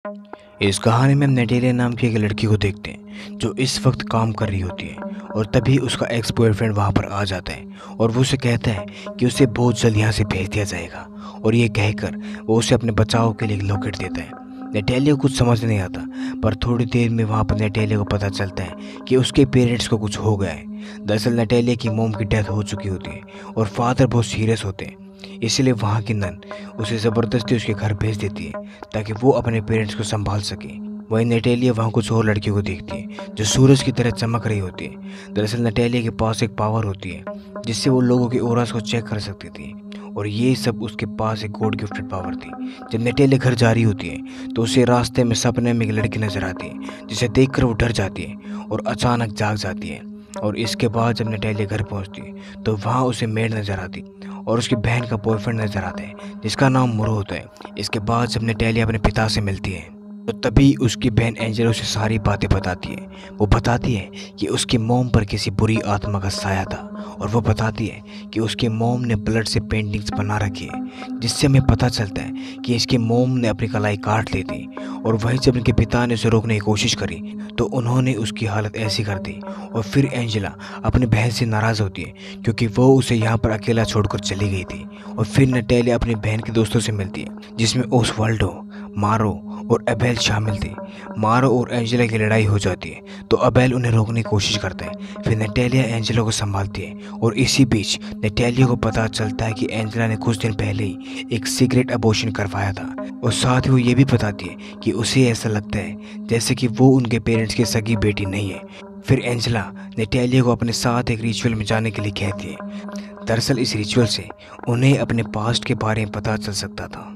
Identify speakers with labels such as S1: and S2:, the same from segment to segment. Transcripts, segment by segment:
S1: इस कहानी में हम नेटेलिया नाम की एक लड़की को देखते हैं जो इस वक्त काम कर रही होती है और तभी उसका एक्स बॉयफ्रेंड वहाँ पर आ जाता है और वो उसे कहता है कि उसे बहुत जल्द यहाँ से भेज दिया जाएगा। और ये कहकर वो उसे अपने बचाव के लिए लॉकेट देता है। नेटेलिया को कुछ समझ नहीं आता, पर थोड़ी देर में वहाँ पर नेटेलिया को पता चलता है कि उसके पेरेंट्स को कुछ हो गया है। दरअसल नेटेलिया की मोम की डेथ हो चुकी होती है और फादर बहुत सीरियस होते हैं। इसलिए वहाँ की नन उसे ज़बरदस्ती उसके घर भेज देती है ताकि वो अपने पेरेंट्स को संभाल सके। वहीं नेटेलिया वहाँ कुछ और लड़कियों को देखती है जो सूरज की तरह चमक रही होती है। दरअसल नेटेलिया के पास एक पावर होती है जिससे वो लोगों के ऑरास को चेक कर सकती थी, और ये सब उसके पास एक गॉड गिफ्टेड पावर थी। जब नेटेलिया घर जा रही होती है तो उसे रास्ते में सपने में एक लड़की नजर आती है जिसे देखकर वो डर जाती है और अचानक जाग जाती है। और इसके बाद जब नेटेलिया घर पहुंचती है तो वहाँ उसे मेड नजर आती और उसकी बहन का बॉयफ्रेंड नजर आता है जिसका नाम मुरो होता है। इसके बाद जब नेटेलिया अपने पिता से मिलती है तो तभी उसकी बहन एंजेला उसे सारी बातें बताती है। वो बताती है कि उसकी मोम पर किसी बुरी आत्मा का साया था, और वो बताती है कि उसकी मोम ने ब्लड से पेंटिंग्स बना रखी है, जिससे हमें पता चलता है कि इसकी मोम ने अपनी कलाई काट ली थी। और वहीं जब उनके पिता ने उसे रोकने की कोशिश करी तो उन्होंने उसकी हालत ऐसी कर दी। और फिर एंजेला अपनी बहन से नाराज़ होती है क्योंकि वो उसे यहाँ पर अकेला छोड़कर चली गई थी। और फिर नेटेलिया अपनी बहन के दोस्तों से मिलती है जिसमें ओसवाल्डो, मारो और अबेल शामिल थे। मारो और एंजेला की लड़ाई हो जाती है तो अबेल उन्हें रोकने की कोशिश करता है। फिर नेटेलिया एंजेला को संभालती है और इसी बीच नेटेलिया को पता चलता है कि एंजेला ने कुछ दिन पहले ही एक सीक्रेट अबॉर्शन करवाया था। और साथ ही वो ये भी बताती है कि उसे ऐसा लगता है जैसे कि वो उनके पेरेंट्स की सगी बेटी नहीं है। फिर एंजेला नेटेलिया को अपने साथ एक रिचुअल में जाने के लिए कहती है। दरअसल इस रिचुअल से उन्हें अपने पास्ट के बारे में पता चल सकता था।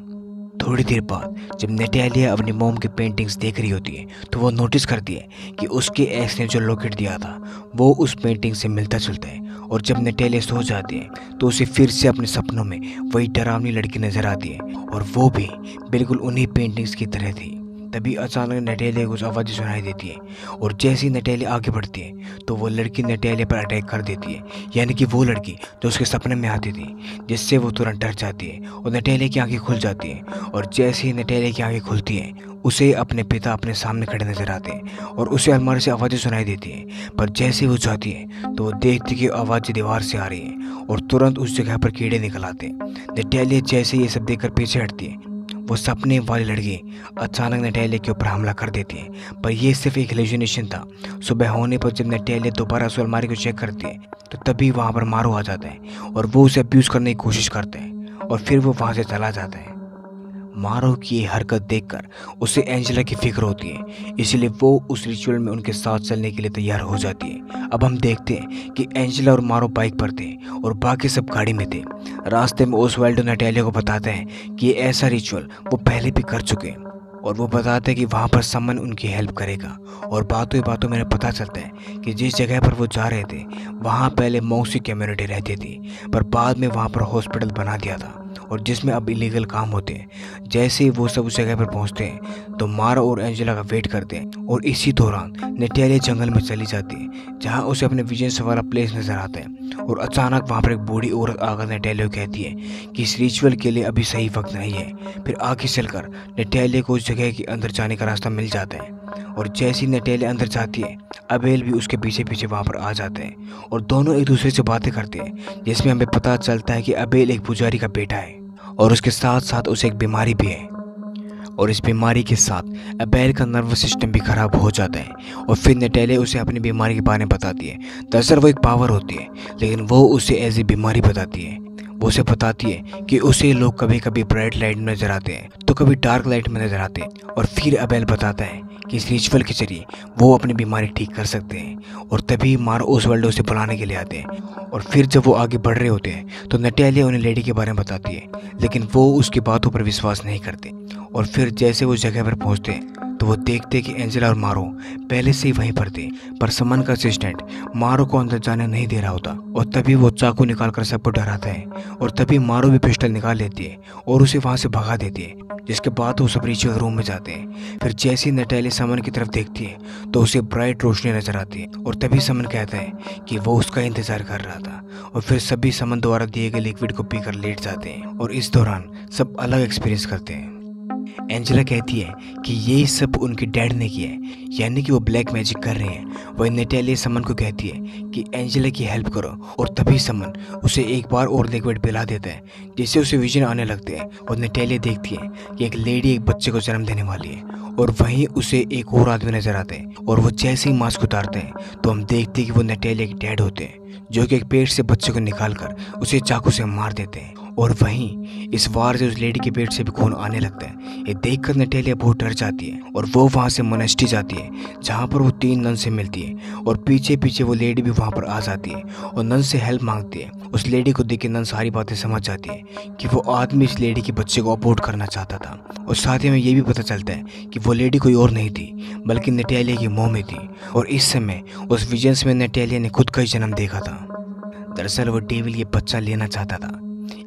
S1: थोड़ी देर बाद जब नेटेलिया अपनी मोम की पेंटिंग्स देख रही होती है तो वो नोटिस करती है कि उसके एक्स ने जो लॉकेट दिया था वो उस पेंटिंग से मिलता जुलता है। और जब नेटेलिया सो जाती है तो उसे फिर से अपने सपनों में वही डरावनी लड़की नजर आती है, और वो भी बिल्कुल उन्हीं पेंटिंग्स की तरह थी। तभी अचानक नेटेलिया को कुछ आवाज़ें सुनाई देती है, और जैसे ही नेटेलिया आगे बढ़ती है तो वो लड़की नेटेलिया पर अटैक कर देती है, यानी कि वो लड़की जो उसके सपने में आती थी, जिससे वो तुरंत डर जाती है और नेटेलिया की आंखें खुल जाती हैं। और जैसे ही नेटेलिया की आंखें खुलती हैं उसे अपने पिता अपने सामने खड़े नजर आते हैं और उसे अलमारी से आवाज़ें सुनाई देती हैं। पर जैसे वो जाती है तो वो देखती कि आवाज़ें दीवार से आ रही हैं और तुरंत उस जगह पर कीड़े निकल आते हैं। नेटेलिया जैसे ये सब देखकर पीछे हटती है, वो सपने वाली लड़की अचानक नेटेलिया के ऊपर हमला कर देती है। पर यह सिर्फ एक हेलुसिनेशन था। सुबह होने पर जब नेटेलिया दोबारा उस अलमारी को चेक करती है तो तभी वहाँ पर मारो आ जाता है और वो उसे अब्यूज़ करने की कोशिश करते हैं, और फिर वो वहाँ से चला जाता है। मारो की ये हरकत देखकर उसे एंजेला की फिक्र होती है, इसलिए वो उस रिचुअल में उनके साथ चलने के लिए तैयार हो जाती है। अब हम देखते हैं कि एंजेला और मारो बाइक पर थे और बाकी सब गाड़ी में थे। रास्ते में ओसवाल्डो नेटेलिया को बताते हैं कि ये ऐसा रिचुअल वो पहले भी कर चुके हैं, और वो बताते हैं कि वहाँ पर समन उनकी हेल्प करेगा। और बातों ही बातों में पता चलता है कि जिस जगह पर वो जा रहे थे वहाँ पहले मौसी कम्युनिटी रहती थी, पर बाद में वहाँ पर हॉस्पिटल बना दिया था और जिसमें अब इलीगल काम होते हैं। जैसे ही वो सब उस जगह पर पहुँचते हैं तो मारो और एंजेला का वेट करते हैं, और इसी दौरान नेटेलिया जंगल में चली जाती है जहाँ उसे अपने विजन से वाला प्लेस नजर आता है। और अचानक वहाँ पर एक बूढ़ी औरत आकर नेटेलिया को कहती है कि इस रिचुअल के लिए अभी सही वक्त नहीं है। फिर आगे चलकर नेटेलिया को उस जगह के अंदर जाने का रास्ता मिल जाता है, और जैसी नेटेलिया अंदर जाती है अबेल भी उसके पीछे पीछे वहाँ पर आ जाते हैं और दोनों एक दूसरे से बातें करते हैं, जिसमें हमें पता चलता है कि अबेल एक पुजारी का बेटा है और उसके साथ साथ उसे एक बीमारी भी है, और इस बीमारी के साथ अबेल का नर्वस सिस्टम भी खराब हो जाता है। और फिर नेटेलिया उसे अपनी बीमारी के बारे में बताती है। दरअसल वो एक पावर होती है, लेकिन वो उसे एज ए बीमारी बताती है। वो उसे बताती है कि उसे लोग कभी कभी ब्राइट लाइट में नजर आते हैं तो कभी डार्क लाइट में नजर आते हैं। और फिर अबेल बताता है कि इस रिचुअल के जरिए वो अपनी बीमारी ठीक कर सकते हैं, और तभी मारो ओसवाल्डो से बुलाने के लिए आते हैं। और फिर जब वो आगे बढ़ रहे होते हैं तो नेटेलिया उन्हें लेडी के बारे में बताती है, लेकिन वो उसकी बातों पर विश्वास नहीं करते। और फिर जैसे वो जगह पर पहुंचते हैं तो वो देखते कि एंजेला और मारो पहले से ही वहीं पर थे, पर समन का असिस्टेंट मारो को अंदर जाने नहीं दे रहा होता। और तभी वो चाकू निकालकर सबको डराता है, और तभी मारो भी पिस्टल निकाल लेती है और उसे वहां से भगा देती है, जिसके बाद वो सब रिचुअल रूम में जाते हैं। फिर जैसे ही नेटेलिया समन की तरफ देखती है तो उसे ब्राइट रोशनी नजर आती है, और तभी समन कहता है कि वो उसका इंतजार कर रहा था। और फिर सभी समन द्वारा दिए गए लिक्विड को पीकर लेट जाते हैं, और इस दौरान सब अलग एक्सपीरियंस करते हैं। एंजेला कहती है कि ये सब उनके डैड ने किया है, यानी कि वो ब्लैक मैजिक कर रहे हैं। वही नटालिया समन को कहती है कि एंजेला की हेल्प करो, और तभी समन उसे एक बार और लिक्विड पिला देता है, जिससे उसे विजन आने लगते हैं। और नटालिया देखती है कि एक लेडी एक बच्चे को जन्म देने वाली है, और वहीं उसे एक और आदमी नजर आते हैं। और वो जैसे ही मास्क उतारते हैं तो हम देखते हैं कि वो नटालिया के डैड होते हैं, जो कि एक पेट से बच्चे को निकालकर उसे चाकू से मार देते हैं। और वहीं इस वार से उस लेडी के पेट से भी खून आने लगता है। ये देखकर नटालिया बहुत डर जाती है और वो वहाँ से मोनेस्ट्री जाती है, जहाँ पर वो 3 नन से मिलती है। और पीछे पीछे वो लेडी भी वहाँ पर आ जाती है और नन से हेल्प मांगती है। उस लेडी को देख के नन सारी बातें समझ जाती है कि वो आदमी इस लेडी के बच्चे को अबॉर्ट करना चाहता था। और साथ ही में ये भी पता चलता है कि वो लेडी कोई और नहीं थी, बल्कि नटालिया की मम्मी थी। और इस समय उस विजन्स में नटालिया ने खुद का ही जन्म देखा था। दरअसल वो डेविल ये बच्चा लेना चाहता था,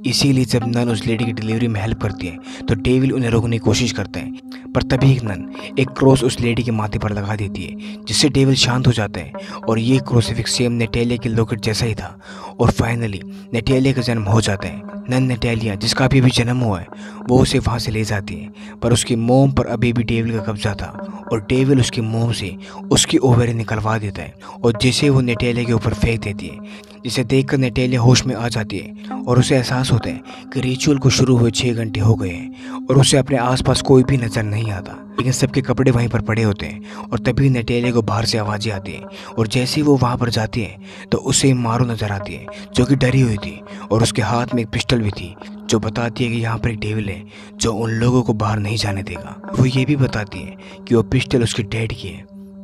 S1: इसीलिए जब नन उस लेडी की डिलीवरी में हेल्प करती है तो डेविल उन्हें रोकने की कोशिश करता है। पर तभी एक नन एक क्रॉस उस लेडी के माथे पर लगा देती है, जिससे डेविल शांत हो जाता है। और ये क्रूसीफिक्स सेम नटालिया के लॉकेट जैसा ही था। और फाइनली नटालिया का जन्म हो जाता है। नन नटालिया, जिसका अभी जन्म हुआ है, वो उसे वहाँ से ले जाती है, पर उसकी मोम पर अभी भी डेविल का कब्जा था। और डेविल उसकी मोम से उसकी ओवरी निकलवा देता है और जिसे वो नटालिया के ऊपर फेंक देती है, जिसे देखकर नटालिया होश में आ जाती है। और उसे एहसास होता है कि रिचुअल को शुरू हुए 6 घंटे हो गए हैं और उसे अपने आसपास कोई भी नजर नहीं आता, लेकिन सबके कपड़े वहीं पर पड़े होते हैं। और तभी नटालिया को बाहर से आवाज़ें आती है, और जैसे ही वो वहाँ पर जाती है तो उसे मारो नजर आती है, जो कि डरी हुई थी। और उसके हाथ में एक पिस्टल भी थी, जो बताती है कि यहाँ पर एक डेविल है जो उन लोगों को बाहर नहीं जाने देगा। वो ये भी बताती है कि वो पिस्टल उसके डैड की है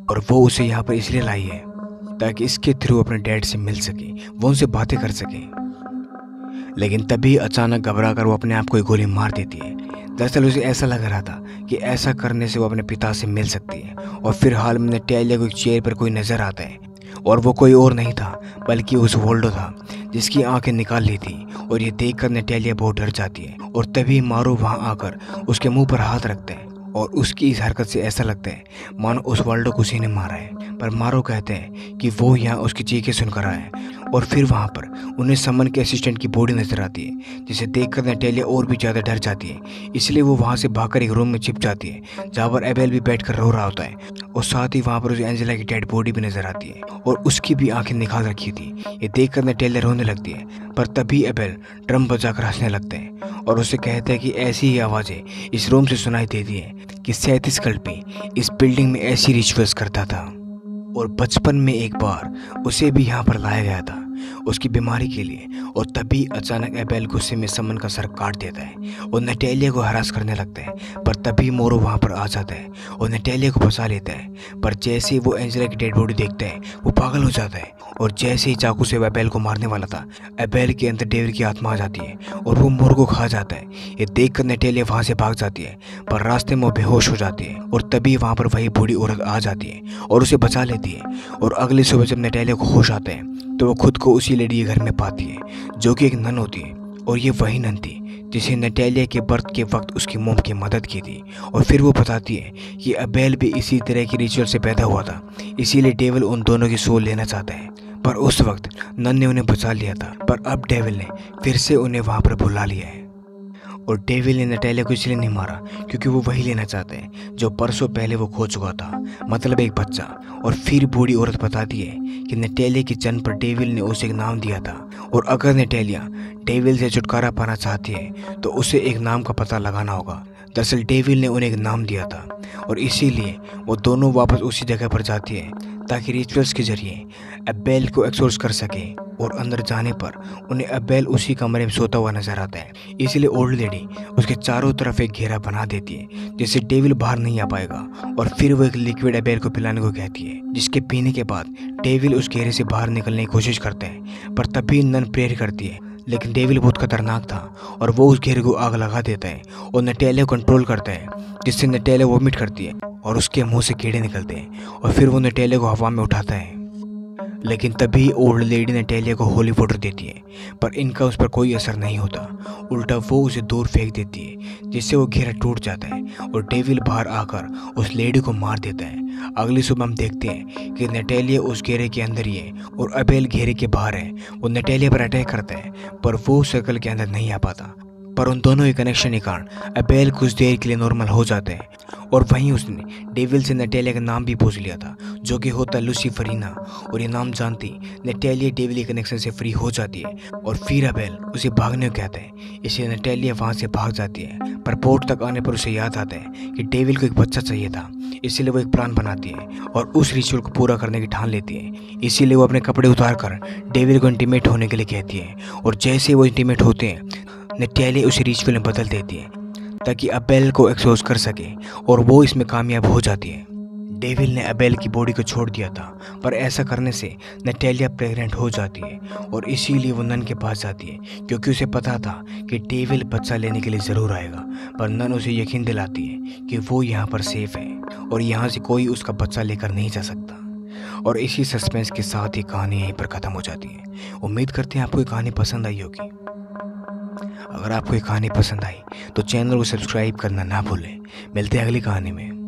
S1: और वो उसे यहाँ पर इसलिए लाई है ताकि इसके थ्रू अपने डैड से मिल सके, वो उनसे बातें कर सके। लेकिन तभी अचानक घबरा कर वो अपने आप को एक गोली मार देती है। दरअसल उसे ऐसा लग रहा था कि ऐसा करने से वो अपने पिता से मिल सकती है। और फिर हाल में नटालिया को एक चेयर पर कोई नजर आता है, और वो कोई और नहीं था बल्कि उस वोल्डो था, जिसकी आंखें निकाल ली थी। और ये देखकर नटालिया बहुत डर जाती है। और तभी मारो वहाँ आकर उसके मुंह पर हाथ रखते हैं, और उसकी इस हरकत से ऐसा लगता है मानो उस वर्ल्डो को उसी ने मारा है। पर मारो कहते हैं कि वो यहाँ उसकी चीखें सुनकर आया है। और फिर वहाँ पर उन्हें समन के असिस्टेंट की बॉडी नजर आती है, जिसे देखकर नटालिया और भी ज़्यादा डर जाती है। इसलिए वो वहाँ से भागकर एक रूम में छिप जाती है, जहाँ पर एबेल भी बैठकर रो रहा होता है। और साथ ही वहाँ पर उसे एंजेला की डेड बॉडी भी नजर आती है, और उसकी भी आंखें निकाल रखी थी। ये देखकर नटालिया रोने लगती है, पर तभी एबेल ड्रम बजाकर हंसने लगते हैं और उसे कहते हैं कि ऐसी ही आवाज़ें इस रूम से सुनाई देती है कि सैतिस कल्पी इस बिल्डिंग में ऐसी रिचुअल्स करता था। और बचपन में एक बार उसे भी यहाँ पर लाया गया था उसकी बीमारी के लिए। और तभी अचानक एबेल गुस्से में समन का सर काट देता है और नटालिया को हरास करने लगता है। पर तभी मोरो वहाँ पर आ जाता है और नटालिया को फंसा लेता है। पर जैसे ही वो एंजेला की डेड बॉडी देखता है वो पागल हो जाता है, और जैसे ही चाकू से एबेल को मारने वाला था, एबेल के अंदर डेविल की आत्मा आ जाती है और वो मोरो को खा जाता है। ये देखकर नटालिया वहाँ से भाग जाती है, पर रास्ते में वो बेहोश हो जाती है। और तभी वहाँ पर वही बूढ़ी औरत आ जाती है और उसे बचा लेती है। और अगली सुबह जब नटालिया को होश आता है तो वो खुद को उसी लेडी के घर में पाती है, जो कि एक नन होती है। और ये वही नन थी जिसे नटालिया के बर्थ के वक्त उसकी मोम की मदद की थी। और फिर वो बताती है कि एबेल भी इसी तरह की रिचुअल से पैदा हुआ था, इसीलिए डेविल उन दोनों की सोल लेना चाहता है। पर उस वक्त नन ने उन्हें बचा लिया था, पर अब डेविल ने फिर से उन्हें वहाँ पर बुला लिया है। और डेविल ने नटालिया को इसलिए नहीं मारा क्योंकि वो वही लेना चाहते हैं जो परसों पहले वो खो चुका था, मतलब एक बच्चा। और फिर बूढ़ी औरत बताती है कि नटालिया के जन्म पर डेविल ने उसे एक नाम दिया था, और अगर नटालिया डेविल से छुटकारा पाना चाहती है तो उसे एक नाम का पता लगाना होगा। दरअसल डेविल ने उन्हें एक नाम दिया था, और इसीलिए वो दोनों वापस उसी जगह पर जाती है ताकि रिचुअल्स के जरिए एबेल को एक्सोर्स कर सके। और अंदर जाने पर उन्हें एबेल उसी कमरे में सोता हुआ नजर आता है, इसलिए ओल्ड लेडी उसके चारों तरफ एक घेरा बना देती है जिससे डेविल बाहर नहीं आ पाएगा। और फिर वो एक लिक्विड एबेल को पिलाने को कहती है, जिसके पीने के बाद डेविल उस घेरे से बाहर निकलने की कोशिश करते हैं। पर तभी नन प्रेयर करती है, लेकिन डेविल बहुत खतरनाक था और वो उस घेरे को आग लगा देता है और नटालिया को कंट्रोल करता है, जिससे नटालिया वोमिट करती है और उसके मुंह से कीड़े निकलते हैं। और फिर वो नटालिया को हवा में उठाता है, लेकिन तभी ओल्ड लेडी नटालिया को होली वाटर देती है, पर इनका उस पर कोई असर नहीं होता। उल्टा वो उसे दूर फेंक देती है, जिससे वो घेरा टूट जाता है और डेविल बाहर आकर उस लेडी को मार देता है। अगली सुबह हम देखते हैं कि नटालिया उस घेरे के अंदर ही है और एबेल घेरे के बाहर है। वो नटालिया पर अटैक करता है, पर वो सर्कल के अंदर नहीं आ पाता। पर उन दोनों के कनेक्शन के कारण अबेल कुछ देर के लिए नॉर्मल हो जाते हैं और वहीं उसने डेविल से नटालिया का नाम भी पूछ लिया था, जो कि होता है लुसिफरीना। और ये नाम जानती नटालिया डेविल के कनेक्शन से फ्री हो जाती है और फिर अबेल उसे भागने को कहता है। इसलिए नटालिया वहाँ से भाग जाती है, पर पोर्ट तक आने पर उसे याद आता है कि डेविल को एक बच्चा चाहिए था। इसीलिए वो एक प्लान बनाती है और उस रिचुअल को पूरा करने की ठान लेती है। इसीलिए वो अपने कपड़े उतार कर डेविल को इंटीमेट होने के लिए कहती है और जैसे वो इंटीमेट होते हैं नटालिया उसे रिचुअल में बदल देती है ताकि अबेल को एक्सपोज कर सके और वो इसमें कामयाब हो जाती है। डेविल ने अबेल की बॉडी को छोड़ दिया था, पर ऐसा करने से नटालिया प्रेग्नेंट हो जाती है और इसीलिए वो नन के पास जाती है, क्योंकि उसे पता था कि डेविल बच्चा लेने के लिए ज़रूर आएगा। पर नन उसे यकीन दिलाती है कि वो यहाँ पर सेफ है और यहाँ से कोई उसका बच्चा लेकर नहीं जा सकता। और इसी सस्पेंस के साथ ही कहानी यहीं पर ख़त्म हो जाती है। उम्मीद करते हैं आपको ये कहानी पसंद आई होगी। अगर आपको ये कहानी पसंद आई तो चैनल को सब्सक्राइब करना ना भूलें। मिलते हैं अगली कहानी में।